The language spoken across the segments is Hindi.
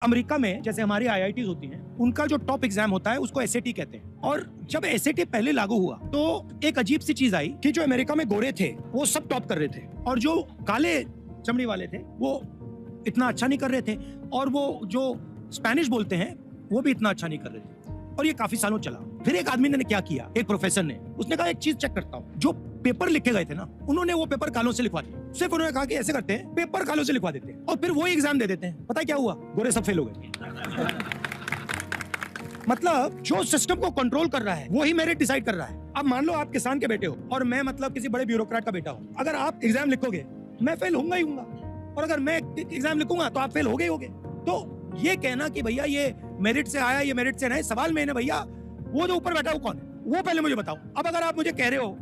अमेरिका में जैसे हमारी आईआईटीज होती हैं, उनका जो टॉप एग्जाम होता है उसको एसएटी कहते हैं। और जब एसएटी पहले लागू हुआ तो एक अजीब सी चीज आई कि जो अमेरिका में गोरे थे वो सब टॉप कर रहे थे और जो काले चमड़ी वाले थे वो इतना अच्छा नहीं कर रहे थे, और वो जो स्पेनिश बोलते हैं वो भी इतना अच्छा नहीं कर रहे थे। और ये काफी सालों चला। फिर एक आदमी ने क्या किया, एक प्रोफेसर ने, उसने कहा एक चीज चेक करता हूँ, जो पेपर लिखे गए थे ना उन्होंने वो पेपर कालों से लिखवा दिए। सिर्फ उन्होंने कहा कि ऐसे करते हैं, पेपर कालों से लिखवा देते हैं और फिर वो एग्जाम दे देते हैं। पता है क्या हुआ? गोरे सब फेल हो गए। मतलब जो सिस्टम को कंट्रोल कर रहा है वो ही मेरिट डिसाइड कर रहा है। अब मान लो आप किसान के बेटे हो और मैं मतलब किसी बड़े ब्यूरोक्रेट का बेटा हूँ। अगर आप एग्जाम लिखोगे मैं फेल होऊंगा ही होऊंगा, और अगर मैं एग्जाम लिखूंगा तो आप फेल हो गए होगे। तो ये कहना कि भैया ये मेरिट से आया, ये मेरिट से नहीं, सवाल में है भैया वो जो ऊपर बैठा वो कौन है, वो पहले मुझे बताओ। अब अगर आप मुझे कह रहे हो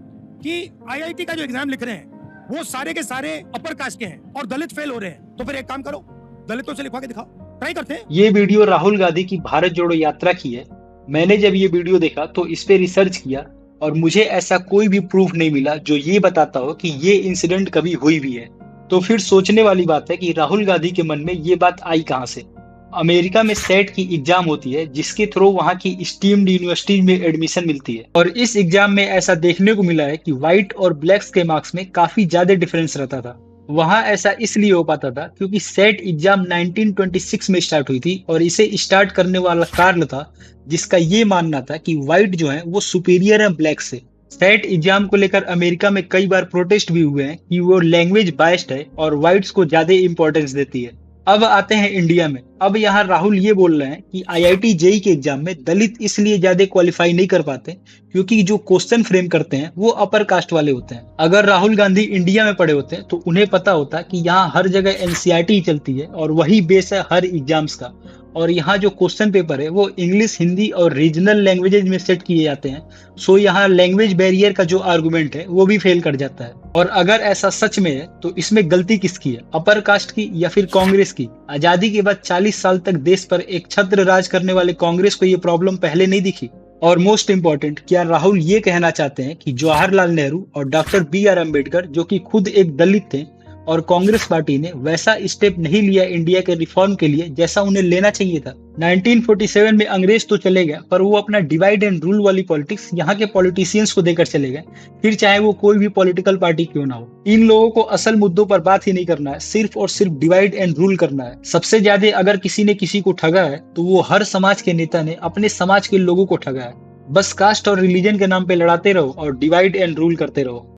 कि आईआईटी का जो एग्जाम लिख रहे हैं वो सारे के सारे अपर कास्ट के हैं और दलित फेल हो रहे हैं, तो फिर एक काम करो, दलितों से लिखवा के दिखाओ, ट्राई करते हैं। ये वीडियो राहुल गांधी की भारत जोड़ो यात्रा की है। मैंने जब ये वीडियो देखा तो इस पे रिसर्च किया और मुझे ऐसा कोई भी प्रूफ नहीं मिला जो ये बताता हो कि ये इंसिडेंट कभी हुई भी है। तो फिर सोचने वाली बात है कि राहुल गांधी के मन में ये बात आई कहां से। अमेरिका में सेट की एग्जाम होती है जिसके थ्रू वहां की स्टीम्ड यूनिवर्सिटी में एडमिशन मिलती है, और इस एग्जाम में ऐसा देखने को मिला है कि व्हाइट और ब्लैक्स के मार्क्स में काफी ज्यादा डिफरेंस रहता था। वहां ऐसा इसलिए हो पाता था क्योंकि सेट एग्जाम 1926 में स्टार्ट हुई थी और इसे स्टार्ट करने वाला कारण था जिसका ये मानना था कि व्हाइट जो है वो सुपीरियर है ब्लैक से। सेट एग्जाम को लेकर अमेरिका में कई बार प्रोटेस्ट भी हुए हैं कि वो लैंग्वेज बायस्ड है और व्हाइट्स को ज्यादा इंपॉर्टेंस देती है। अब आते हैं इंडिया में। अब यहाँ राहुल ये बोल रहे हैं कि आईआईटी जेई के एग्जाम में दलित इसलिए ज्यादा क्वालिफाई नहीं कर पाते क्योंकि जो क्वेश्चन फ्रेम करते हैं वो अपर कास्ट वाले होते हैं। अगर राहुल गांधी इंडिया में पढ़े होते तो उन्हें पता होता कि यहाँ हर जगह एनसीईआरटी चलती है और वही बेस है हर एग्जाम्स का, और यहाँ जो क्वेश्चन पेपर है वो इंग्लिश, हिंदी और रीजनल लैंग्वेजेस में सेट किए जाते हैं। सो यहाँ लैंग्वेज बैरियर का जो आर्गुमेंट है वो भी फेल कर जाता है। और अगर ऐसा सच में है तो इसमें गलती किसकी है, अपर कास्ट की या फिर कांग्रेस की? आजादी के बाद 40 साल तक देश पर एक छत्र राज करने वाले कांग्रेस को ये प्रॉब्लम पहले नहीं दिखी? और मोस्ट इंपॉर्टेंट, क्या राहुल ये कहना चाहते हैं कि जवाहरलाल नेहरू और डॉक्टर BR अम्बेडकर जो कि खुद एक दलित थे और कांग्रेस पार्टी ने वैसा स्टेप नहीं लिया इंडिया के रिफॉर्म के लिए जैसा उन्हें लेना चाहिए था? 1947 में अंग्रेज तो चले गए पर वो अपना डिवाइड एंड रूल वाली पॉलिटिक्स यहाँ के पॉलिटिशियंस को देकर चले गए, फिर चाहे वो कोई भी पॉलिटिकल पार्टी क्यों ना हो। इन लोगों को असल मुद्दों पर बात ही नहीं करना है, सिर्फ और सिर्फ डिवाइड एंड रूल करना है। सबसे ज्यादा अगर किसी ने किसी को ठगा है तो वो हर समाज के नेता ने अपने समाज के लोगों को ठगा है। बस कास्ट और रिलीजन के नाम पे लड़ाते रहो और डिवाइड एंड रूल करते रहो।